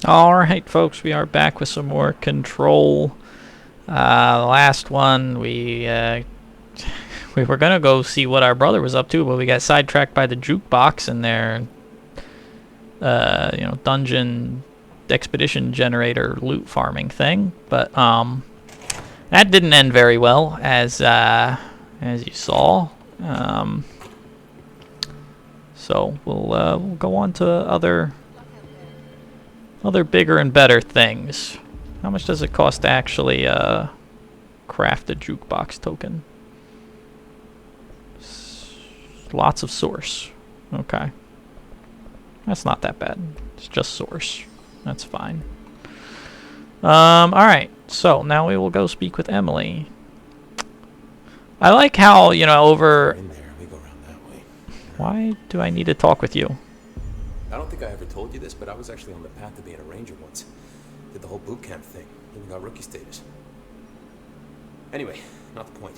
Alright, folks, we are back with some more Control. The last one, we were gonna go see what our brother was up to, but we got sidetracked by the jukebox and their, dungeon expedition generator loot farming thing. But that didn't end very well, as you saw. So we'll go on to other bigger and better things. How much does it cost to actually craft a jukebox token? Lots of source. Okay. That's not that bad. It's just source. That's fine. Alright. So, now we will go speak with Emily. I like how, over... In there, we go around that way. Why do I need to talk with you? I don't think I ever told you this, but I was actually on the path to being a ranger once. Did the whole boot camp thing, even got rookie status. Anyway, not the point.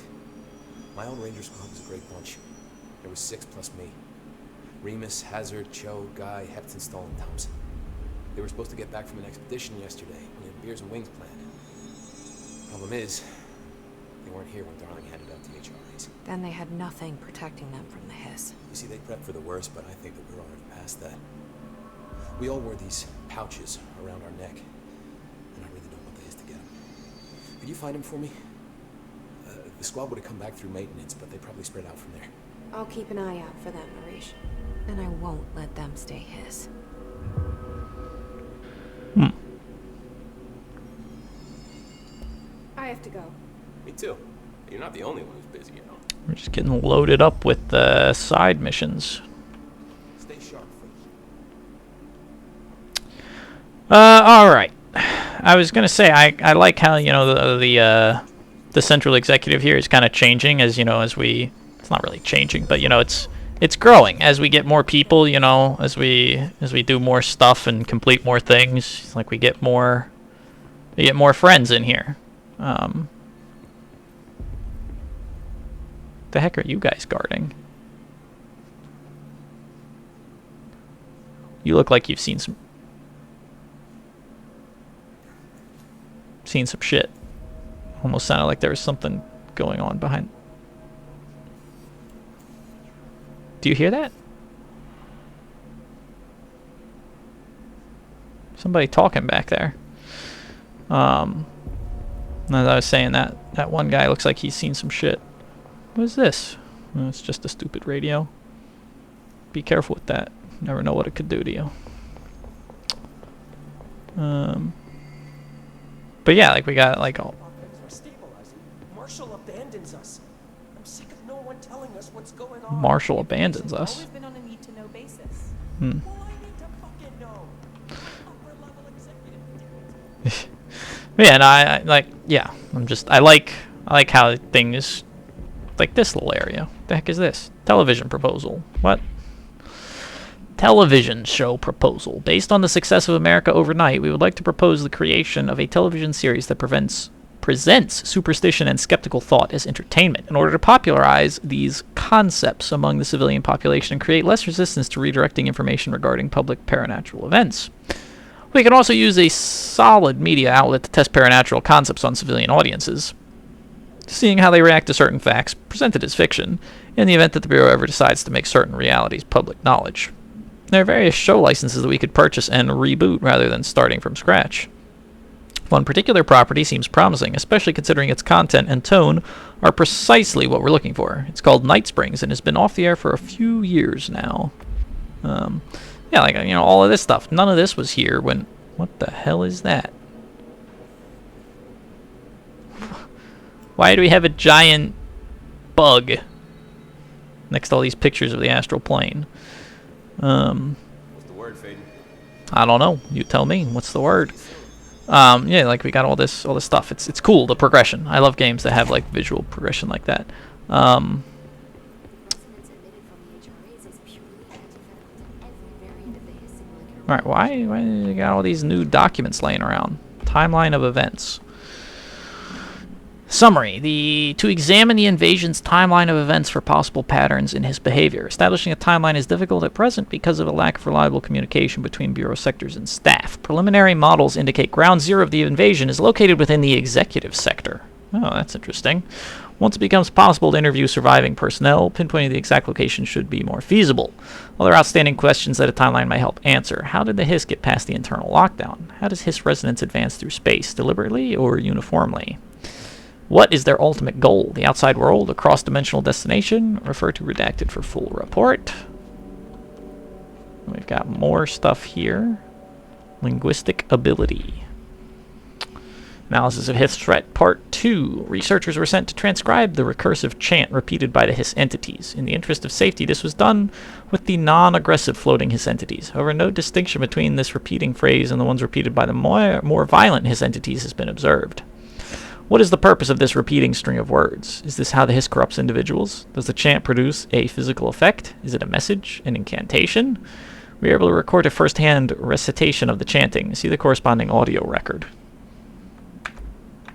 My own ranger squad was a great bunch. There was 6 plus me. Remus, Hazard, Cho, Guy, Hepton, Stoll, and Thompson. They were supposed to get back from an expedition yesterday. We had beers and wings planned. Problem is, they weren't here when Darling handed out the HRAs. Then they had nothing protecting them from the hiss. You see, they prepped for the worst, but I think that we're already past that. We all wore these pouches around our neck, and I really don't want the hiss to get them. Could you find them for me? The squad would have come back through maintenance, but they probably spread out from there. I'll keep an eye out for them, Marish. And I won't let them stay hiss. I have to go. Me too. You're not the only one who's busy, We're just getting loaded up with side missions. Stay sharp, folks. Alright. I was gonna say, I like how, the central executive here is kind of changing as, as we... It's not really changing, but, it's growing. As we get more people, as we do more stuff and complete more things, like we get more friends in here. The heck are you guys guarding? You look like you've seen some shit. Almost sounded like there was something going on behind. Do you hear that? Somebody talking back there. As I was saying, that one guy looks like he's seen some shit. What is this? Well, it's just a stupid radio. Be careful with that. You never know what it could do to you. But yeah, like we got like all. Marshall abandons us. I'm sick of no one telling us what's going on. Marshall abandons us. Always been on a need to know basis. Well, I need to fucking know. Upper level executive. Yeah, and I like, yeah, I like how things, like this little area. What the heck is this? Television proposal. What? Television show proposal. Based on the success of America Overnight, we would like to propose the creation of a television series that presents superstition and skeptical thought as entertainment in order to popularize these concepts among the civilian population and create less resistance to redirecting information regarding public paranatural events. We can also use a solid media outlet to test paranatural concepts on civilian audiences, seeing how they react to certain facts presented as fiction in the event that the Bureau ever decides to make certain realities public knowledge. There are various show licenses that we could purchase and reboot rather than starting from scratch. One particular property seems promising, especially considering its content and tone are precisely what we're looking for. It's called Night Springs and has been off the air for a few years now. Yeah, like, all of this stuff. None of this was here when... What the hell is that? Why do we have a giant bug next to all these pictures of the astral plane? What's the word, Faden? I don't know. You tell me. What's the word? Yeah, like we got all this stuff. It's cool, the progression. I love games that have like visual progression like that. Alright, why do you got all these new documents laying around? Timeline of events. Summary. To examine the invasion's timeline of events for possible patterns in his behavior. Establishing a timeline is difficult at present because of a lack of reliable communication between Bureau sectors and staff. Preliminary models indicate ground zero of the invasion is located within the executive sector. Oh, that's interesting. Once it becomes possible to interview surviving personnel, pinpointing the exact location should be more feasible. Other outstanding questions that a timeline may help answer. How did the Hiss get past the internal lockdown? How does Hiss resonance advance through space, deliberately or uniformly? What is their ultimate goal? The outside world, a cross-dimensional destination? Refer to redacted for full report. We've got more stuff here. Linguistic ability. Analysis of Hiss threat, Part 2. Researchers were sent to transcribe the recursive chant repeated by the Hiss entities. In the interest of safety, this was done with the non-aggressive floating Hiss entities. However, no distinction between this repeating phrase and the ones repeated by the more violent Hiss entities has been observed. What is the purpose of this repeating string of words? Is this how the Hiss corrupts individuals? Does the chant produce a physical effect? Is it a message? An incantation? We are able to record a first-hand recitation of the chanting. See the corresponding audio record.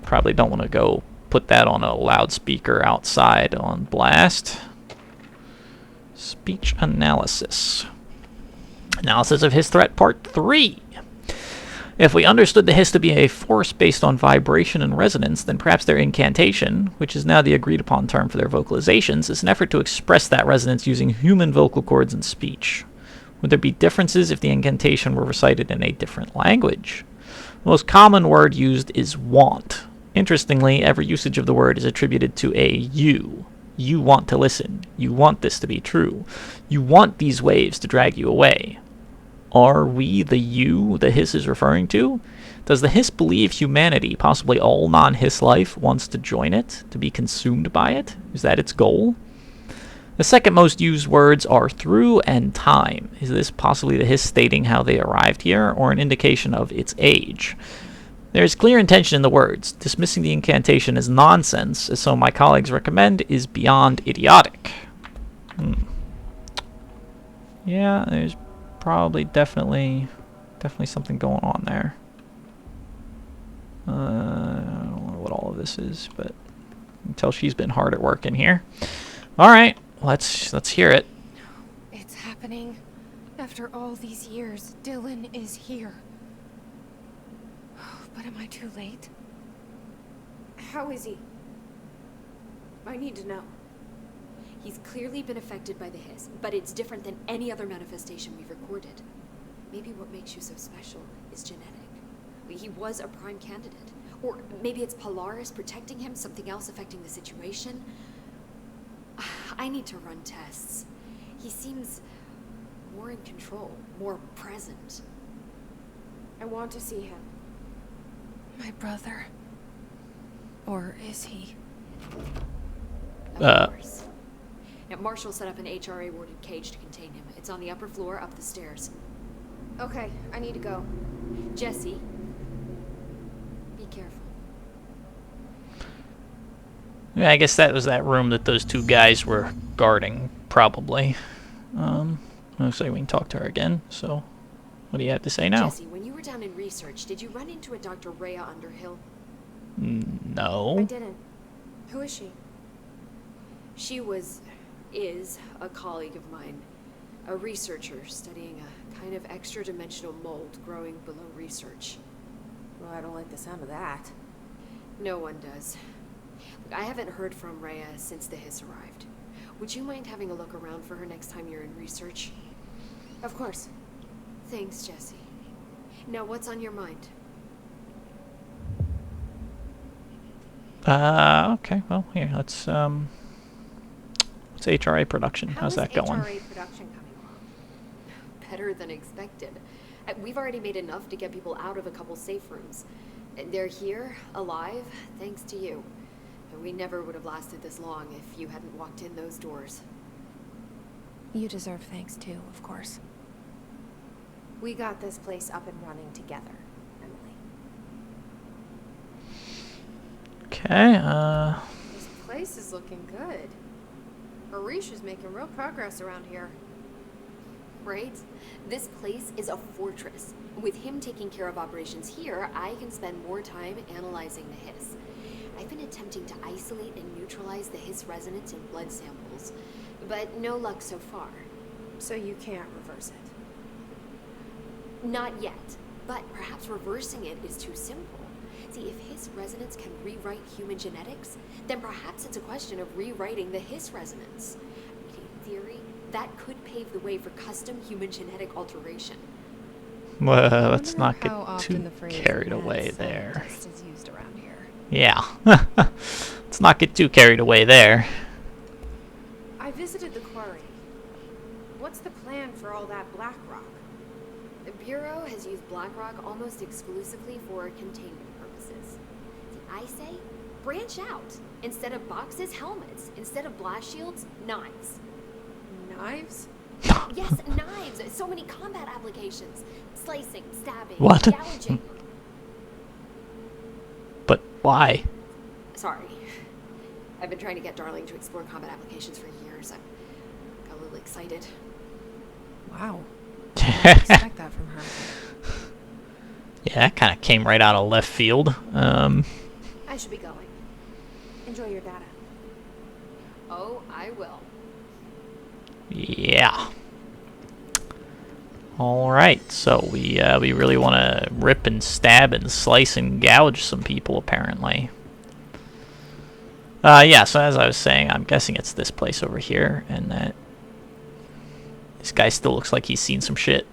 Probably don't want to go put that on a loudspeaker outside on blast. Speech analysis. Analysis of Hiss threat, Part 3. If we understood the Hiss to be a force based on vibration and resonance, then perhaps their incantation, which is now the agreed-upon term for their vocalizations, is an effort to express that resonance using human vocal cords and speech. Would there be differences if the incantation were recited in a different language? The most common word used is want. Interestingly, every usage of the word is attributed to a you. You want to listen. You want this to be true. You want these waves to drag you away. Are we the you the Hiss is referring to? Does the Hiss believe humanity, possibly all non-Hiss life, wants to join it, to be consumed by it? Is that its goal? The second most used words are through and time. Is this possibly the Hiss stating how they arrived here, or an indication of its age? There is clear intention in the words. Dismissing the incantation as nonsense, as some of my colleagues recommend, is beyond idiotic. Yeah, there's probably definitely something going on there. I don't know what all of this is, but I can tell she's been hard at work in here. All right, let's hear it. It's happening. After all these years, Dylan is here. But am I too late? How is he? I need to know. He's clearly been affected by the Hiss, but it's different than any other manifestation we've recorded. Maybe what makes you so special is genetic. He was a prime candidate. Or maybe it's Polaris protecting him, something else affecting the situation. I need to run tests. He seems more in control, more present. I want to see him. My brother. Or is he? Of course. Now, Marshall set up an HRA-warded cage to contain him. It's on the upper floor, up the stairs. Okay, I need to go. Jesse, be careful. Yeah, I guess that was that room that those two guys were guarding, probably. Looks like we can talk to her again, so what do you have to say now? Jesse, when you were down in research, did you run into a Dr. Rhea Underhill? No. I didn't. Who is she? She is a colleague of mine. A researcher studying a kind of extra-dimensional mold growing below research. Well, I don't like the sound of that. No one does. I haven't heard from Rhea since the Hiss arrived. Would you mind having a look around for her next time you're in research? Of course. Thanks, Jesse. Now, what's on your mind? Okay, well, here, let's HRA production. How's that going? HRA production coming along? Better than expected. We've already made enough to get people out of a couple safe rooms. They're here, alive, thanks to you. We never would have lasted this long if you hadn't walked in those doors. You deserve thanks too, of course. We got this place up and running together, Emily. Okay, This place is looking good. Harish is making real progress around here. Right? This place is a fortress. With him taking care of operations here, I can spend more time analyzing the Hiss. I've been attempting to isolate and neutralize the Hiss resonance in blood samples, but no luck so far. So you can't reverse it. Not yet, but perhaps reversing it is too simple. See, if Hiss resonance can rewrite human genetics, then perhaps it's a question of rewriting the Hiss resonance. In theory, that could pave the way for custom human genetic alteration. Well, let's not How get often too the phrase carried mad away there. scientist is used around here. Yeah. Let's not get too carried away there. I visited the quarry. What's the plan for all that black rock? The Bureau has used Blackrock almost exclusively for containment purposes. I say, branch out. Instead of boxes, helmets. Instead of blast shields, knives. Knives? Yes, knives! So many combat applications. Slicing, stabbing, What? gouging. But why? Sorry. I've been trying to get Darling to explore combat applications for years. I got a little excited. Wow. I didn't expect that from her. Yeah, that kind of came right out of left field. I should be going. Enjoy your data. Oh, I will. Yeah. All right, so we really want to rip and stab and slice and gouge some people, apparently. Yeah, so as I was saying, I'm guessing it's this place over here, and that this guy still looks like he's seen some shit.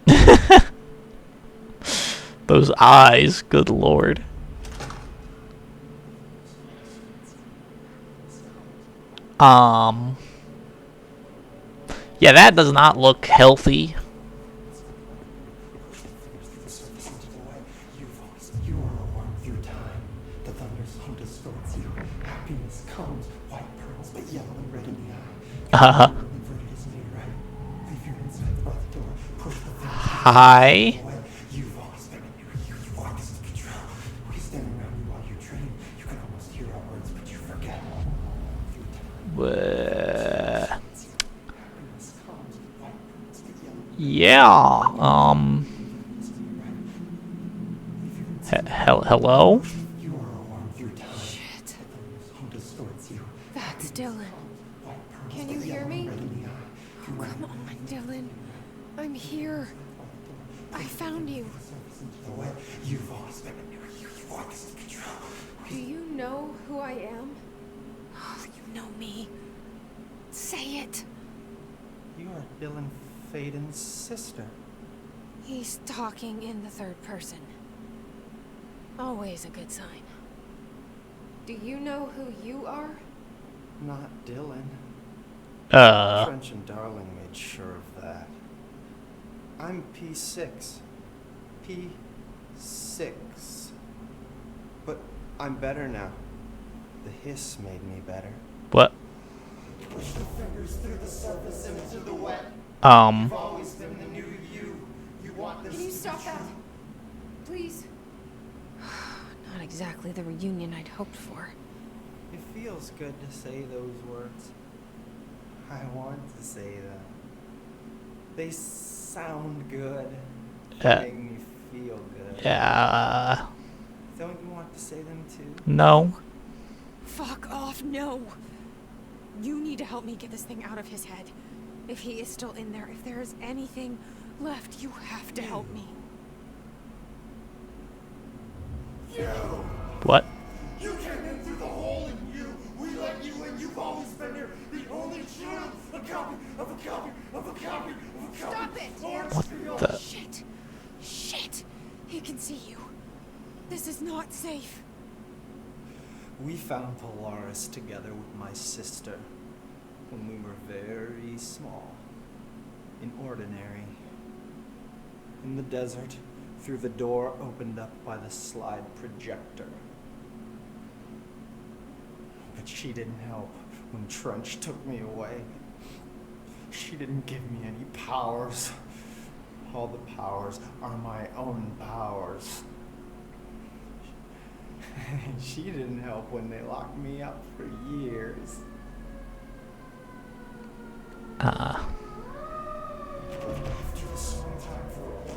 Those eyes, good lord. Yeah, that does not look healthy. You are a worm through time. The thunder's home distorts you. Happiness comes, white pearls, but yellow and red in the eye. Inverted is made right. Leave your inside the breath door. Push the thing Hi. away. You've always been in your youth. Walk us to control. We stand around you while you train. You can almost hear our words, but you forget. Through time. Happiness comes, white pearls, but yellow. Yeah. Hello? You are a worm through time. Shit. The thunder's home distorts you. That's Dylan. White pearls, Can but you hear yellow me? and red in the eye. You Come on, Dylan. I'm here. I found you. the way you've always been in your youth. Walk us to control. Do you know who I am? Oh, you know me. Say it. You are Dylan Faden's sister. He's talking in the third person. Always a good sign. Do you know who you are? Not Dylan. Uh. Trench and Darling made sure of that. I'm P6. P6. But I'm better now. The hiss made me better. What? Push the fingers through the surface and into the wet. Um. Always been the new you. You want this Can you to be stop that? true. Please. Not exactly the reunion I'd hoped for. It feels good to say those words. I want to say them. They sound good. They make me feel good. Yeah. Don't you want to say them too? No. Fuck off, no! You need to help me get this thing out of his head. If he is still in there, if there is anything left, you have to help me. What? You came in through the hole in you. We let you in. You've always been here. The only true. A copy of a copy of a copy of a copy. Stop it! What the? Shit! Shit! He can see you. This is not safe. We found Polaris together with my sister when we were very small, ordinary. In the desert, through the door opened up by the slide projector. But she didn't help when Trench took me away. She didn't give me any powers. All the powers are my own powers. She didn't help when they locked me up for years.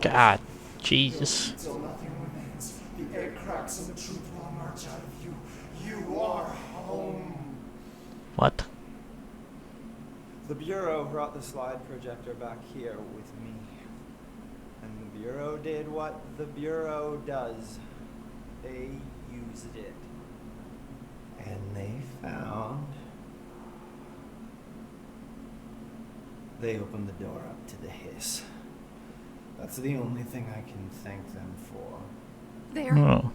God. Jesus. Until nothing remains. The egg cracks and the truth will emerge out of you. You are home. What? The Bureau brought the slide projector back here with me. And the Bureau did what the Bureau does. They used it. And they found... They opened the door up to the hiss. That's the only thing I can thank them for. There. Oh.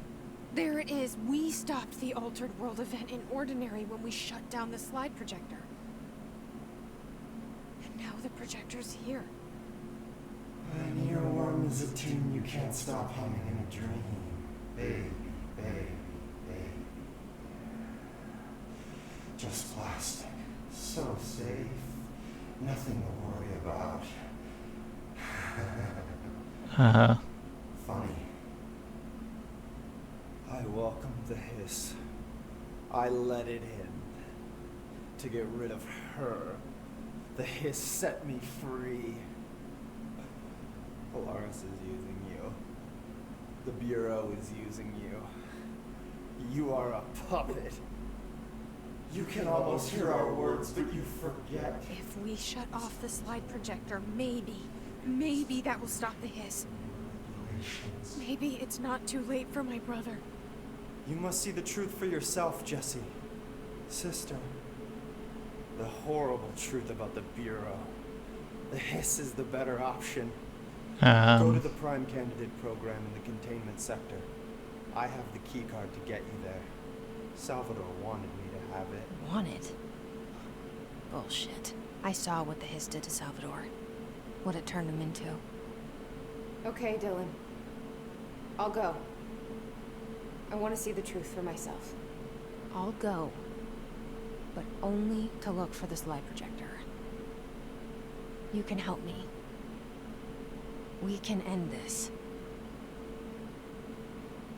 There it is. We stopped the Altered World event in Ordinary when we shut down the slide projector. And now the projector's here. An earworm is a tune you can't stop humming in a dream. Baby, baby, baby. Just plastic. So safe. Nothing to worry about. Uh-huh. Funny. I welcomed the hiss. I let it in. To get rid of her. The hiss set me free. Polaris is using you. The Bureau is using you. You are a puppet. You can almost hear our words, but you forget. If we shut off the slide projector, maybe that will stop the hiss. Maybe it's not too late for my brother. You must see the truth for yourself, Jessie. Sister. The horrible truth about the Bureau. The hiss is the better option. Go to the Prime Candidate program in the containment sector. I have the key card to get you there. Salvador wanted me to have it. Wanted? Bullshit. I saw what the hiss did to Salvador. What it turned him into. Okay, Dylan. I'll go. I want to see the truth for myself. I'll go. But only to look for the slide projector. You can help me. We can end this.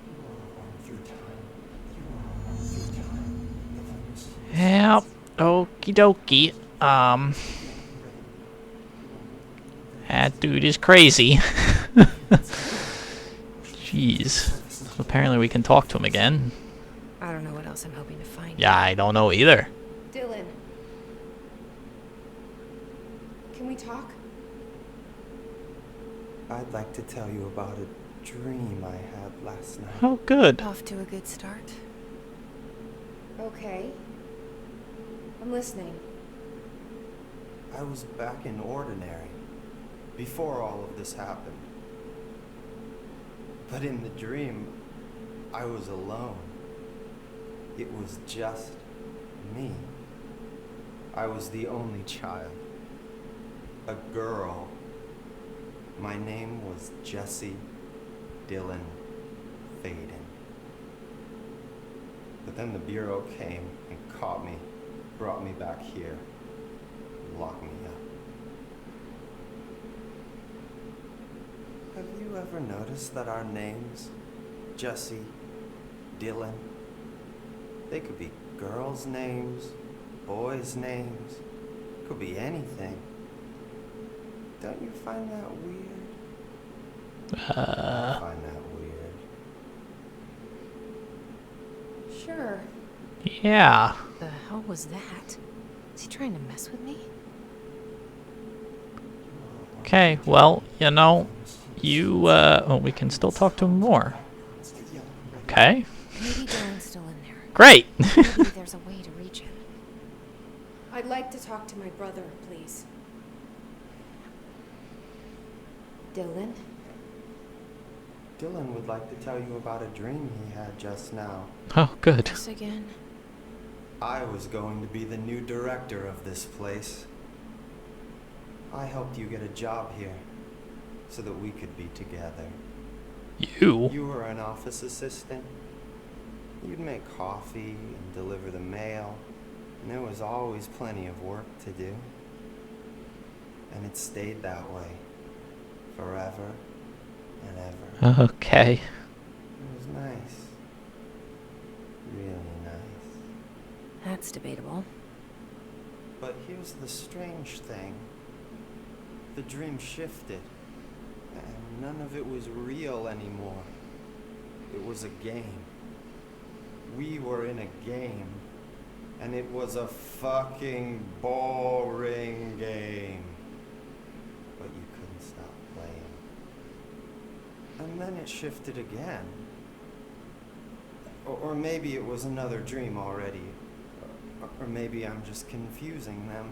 You are going through time. You are going through time. The virus. Yep. Okie dokie. That dude is crazy. Jeez. Apparently we can talk to him again. I don't know what else I'm hoping to find. Yeah, I don't know either. Dylan. Can we talk? I'd like to tell you about a dream I had last night. Oh, good. Off to a good start. Okay. I'm listening. I was back in Ordinary before all of this happened. But in the dream, I was alone. It was just me. I was the only child. A girl. My name was Jessie Dylan Faden. But then the Bureau came and caught me, brought me back here, locked me up. Have you ever noticed that our names, Jessie, Dylan, they could be girls' names, boys' names, could be anything. Don't you find that weird? I find that weird. Sure. Yeah. The hell was that? Is he trying to mess with me? Okay, well, you know, well, we can still talk to him more. Okay. Maybe Dylan's still in there. Great. Maybe there's a way to reach him. I'd like to talk to my brother, please. Dylan? Dylan would like to tell you about a dream he had just now. Oh, good. This again? I was going to be the new director of this place. I helped you get a job here so that we could be together. You? You were an office assistant. You'd make coffee and deliver the mail, and there was always plenty of work to do. And it stayed that way, forever and ever. Okay. It was nice. Really nice. That's debatable. But here's the strange thing. The dream shifted, and none of it was real anymore. It was a game. we were in a game, and it was a fucking boring game. But you couldn't stop playing. And then it shifted again. Or maybe it was another dream already. Or maybe I'm just confusing them.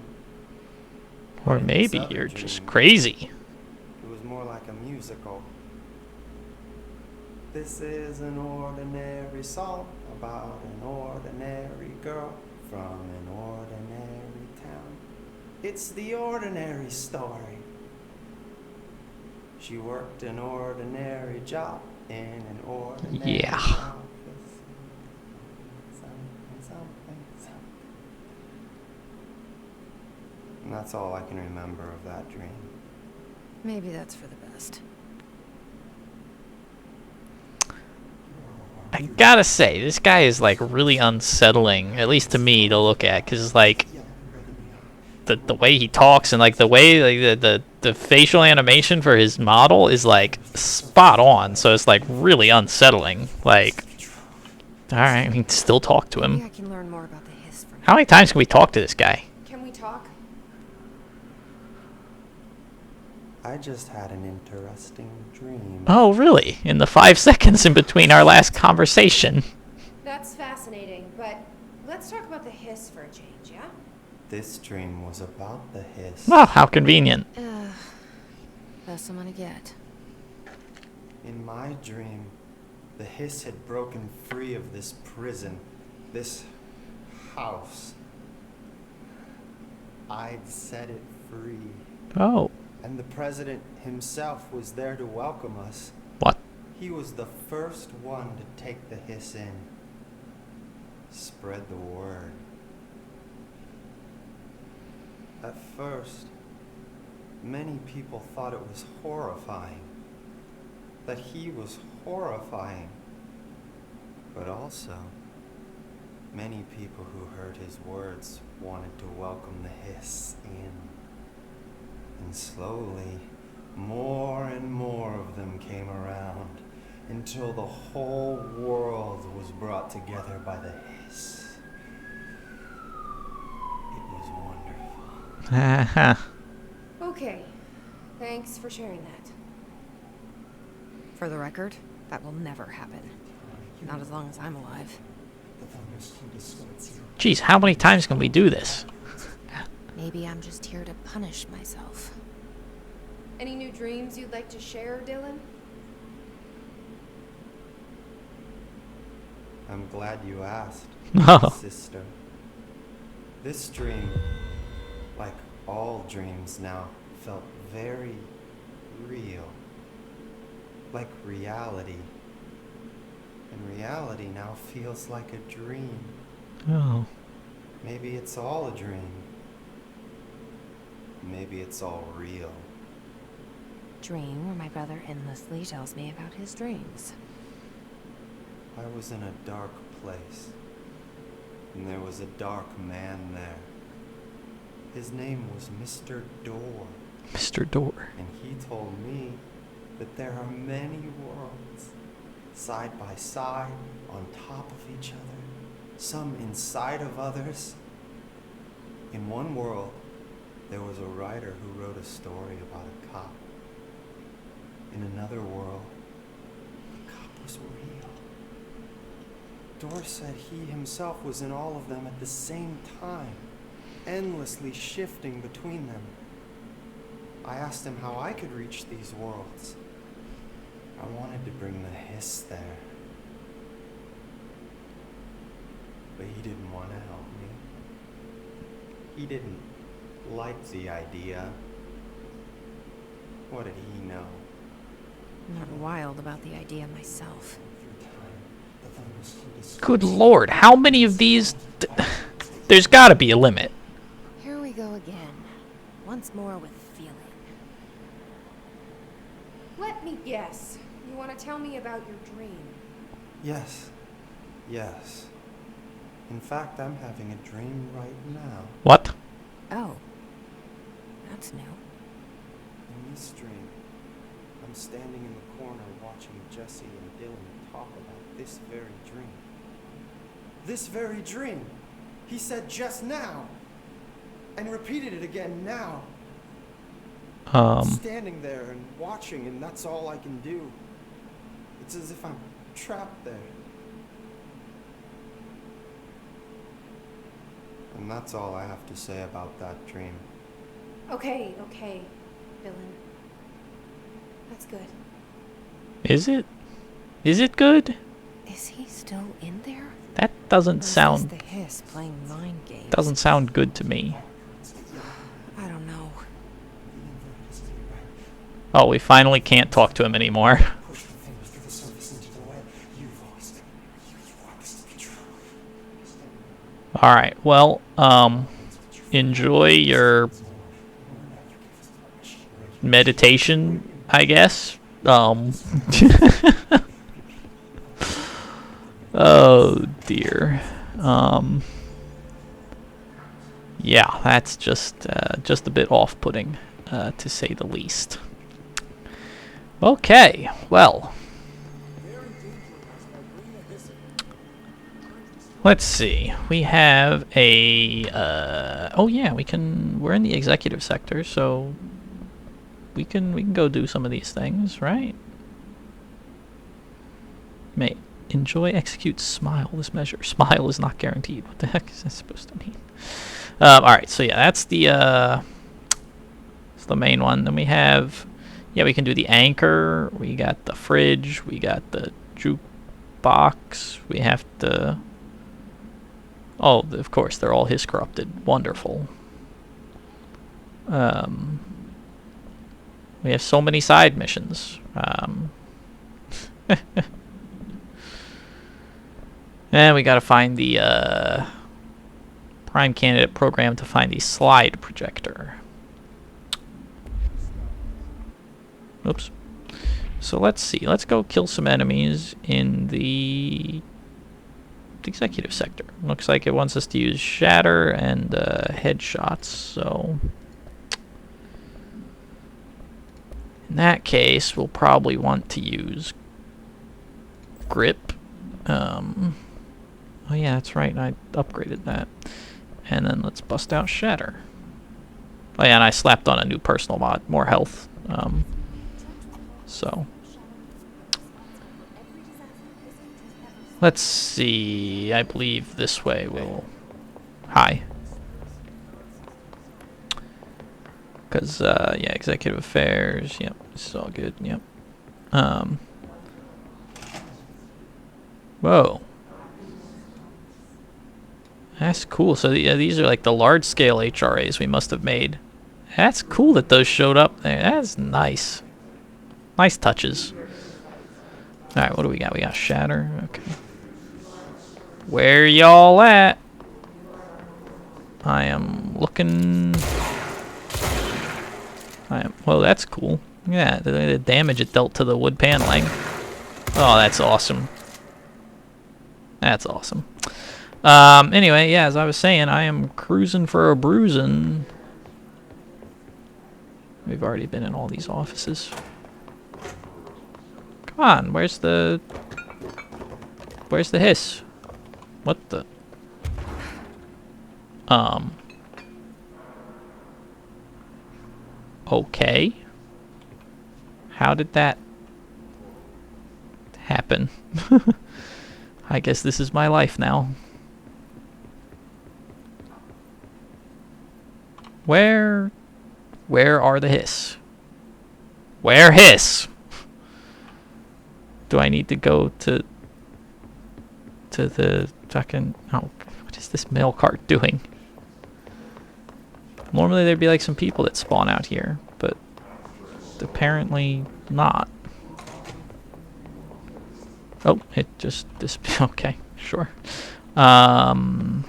Or In this maybe other you're just dream, crazy. It was more like a musical. This is an ordinary song about an ordinary girl from an ordinary town. It's the ordinary story. She worked an ordinary job in an ordinary Yeah. office. Something. And that's all I can remember of that dream. Maybe that's for the best. I gotta say, this guy is like really unsettling, at least to me, to look at, because like the way he talks and like the way like the facial animation for his model is like spot on. So it's like really unsettling. Like, all right, I mean, still talk to Maybe him. I can learn more about the hiss from How many times can we talk to this guy? Can we talk? I just had an interesting dream. Oh, really? In the 5 seconds in between our last conversation. That's fascinating, but let's talk about the hiss for a change, yeah? This dream was about the hiss. Oh, how convenient. best I'm gonna get. In my dream, the hiss had broken free of this prison, this house. I'd set it free. Oh. And the president himself was there to welcome us. What? He was the first one to take the hiss in. Spread the word. At first, many people thought it was horrifying. That he was horrifying. But also, many people who heard his words wanted to welcome the hiss in. And slowly, more and more of them came around until the whole world was brought together by the hiss. It was wonderful. Okay. Thanks for sharing that. For the record, that will never happen. Not as long as I'm alive. Jeez, how many times can we do this? Maybe I'm just here to punish myself. Any new dreams you'd like to share, Dylan? I'm glad you asked, Oh. sister. This dream, like all dreams now, felt very real. Like reality. And reality now feels like a dream. Oh. Maybe it's all a dream. Maybe it's all real. Dream where my brother endlessly tells me about his dreams. I was in a dark place, and there was a dark man there. His name was Mr. Door, Mr. Door. and he told me that there are many worlds, side by side, on top of each other, some inside of others. In one world, there was a writer who wrote a story about a cop. In another world, the cop was real. Dor said he himself was in all of them at the same time, endlessly shifting between them. I asked him how I could reach these worlds. I wanted to bring the hiss there. But he didn't want to help me. He didn't like the idea. What did he know? I'm not wild about the idea myself. Good lord, how many of these... There's gotta be a limit. Here we go again. Once more with feeling. Let me guess. You want to tell me about your dream? Yes. Yes. In fact, I'm having a dream right now. What? Oh. That's new. In this dream, I'm standing in the corner watching Jesse and Dylan talk about this very dream. this very dream. He said just now. And repeated it again now. Standing there and watching, and that's all I can do. It's as if I'm trapped there. And that's all I have to say about that dream. Okay, villain. That's good. Is it? Is it good? Is he still in there? That doesn't Or is sound... this the hiss playing mind games? Doesn't sound good to me. I don't know. Oh, we finally can't talk to him anymore. Push the fingers through the surface into the web. You've lost it. You want this to be true. Alright, well, enjoy your meditation, I guess. Oh dear. Yeah, that's just a bit off-putting, to say the least. Okay, well. Let's see. We have a oh yeah, we're in the executive sector, so we can go do some of these things, right? May enjoy, execute, smile. This measure. Smile is not guaranteed. What the heck is that supposed to mean? Alright, so yeah, that's the main one. Then we have, yeah, we can do the anchor, we got the fridge, we got the jukebox, we have to, oh, of course, they're all his corrupted. Wonderful. We have so many side missions. And we gotta find the prime candidate program to find the slide projector. Oops. So let's see. Let's go kill some enemies in the executive sector. Looks like it wants us to use shatter and headshots, so in that case we'll probably want to use grip. Oh yeah, that's right, I upgraded that. And then let's bust out shatter. Oh yeah, and I slapped on a new personal mod, more health. So let's see, I believe this way will... Hi. Because, yeah, executive affairs, yep, this is all good, yep. Whoa. That's cool. So these are like the large-scale HRAs we must have made. That's cool that those showed up there. That's nice. Nice touches. Alright, what do we got? We got shatter. Okay. Where y'all at? I am looking... Well, that's cool. Yeah, the damage it dealt to the wood paneling. Oh, that's awesome. That's awesome. Anyway, yeah, as I was saying, I am cruising for a bruising. We've already been in all these offices. Come on, where's the hiss? What the? Okay. How did that happen? I guess this is my life now. Where are the hiss? Where hiss? Do I need to go to the fucking... Oh, what is this mail cart doing? Normally there'd be like some people that spawn out here, but apparently not. Oh, it just okay, sure. Alright.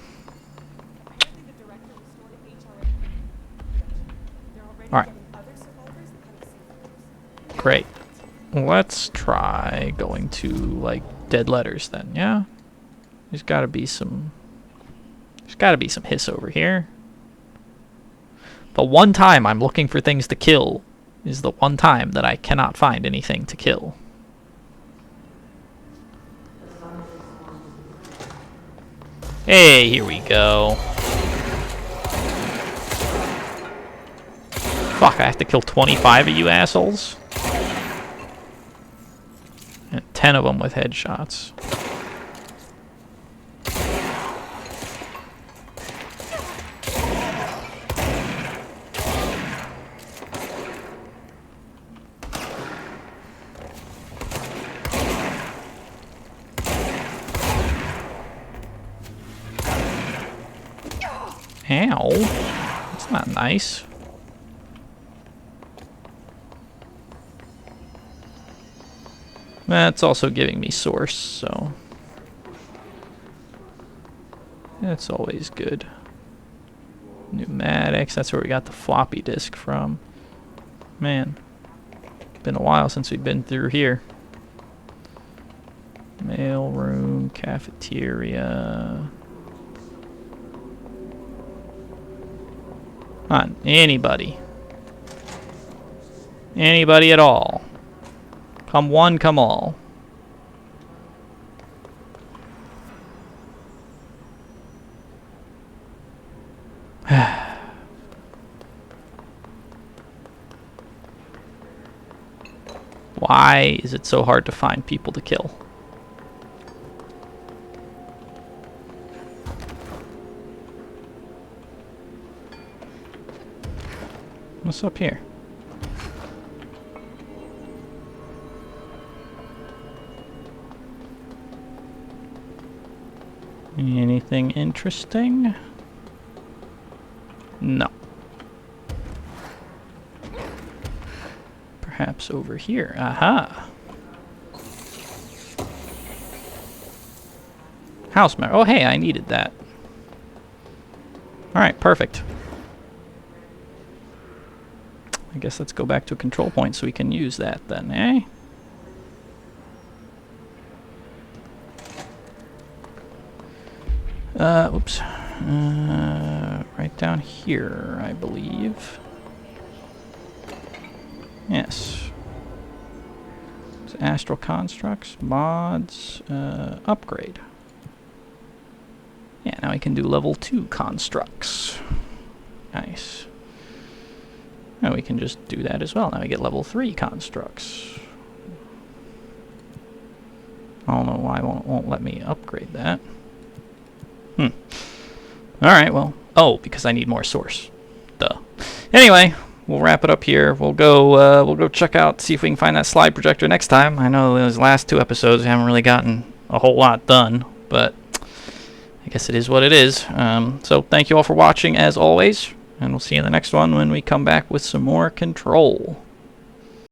Great. Let's try going to, like, dead letters then, yeah? There's gotta be some hiss over here. The one time I'm looking for things to kill is the one time that I cannot find anything to kill. Hey, here we go. Fuck, I have to kill 25 of you assholes? And 10 of them with headshots. Ow. That's not nice. That's also giving me source, so that's always good. Pneumatics, that's where we got the floppy disk from. Man, been a while since we've been through here. Mail room, cafeteria. Come on, anybody. Anybody at all. Come one, come all. Why is it so hard to find people to kill? What's up here? Anything interesting? No. Perhaps over here. Aha! House mirror. Oh, hey, I needed that. Alright, perfect. I guess let's go back to a control point so we can use that then, eh? Oops. Right down here, I believe. Yes. It's Astral Constructs, mods, upgrade. Yeah, now we can do level 2 constructs. Nice. Now we can just do that as well. Now we get level 3 constructs. I don't know why it won't let me upgrade that. Alright, well. Oh, because I need more source. Duh. Anyway, we'll wrap it up here. We'll go check out, see if we can find that slide projector next time. I know those last 2 episodes we haven't really gotten a whole lot done, but I guess it is what it is. So thank you all for watching as always, and we'll see you in the next one when we come back with some more Control.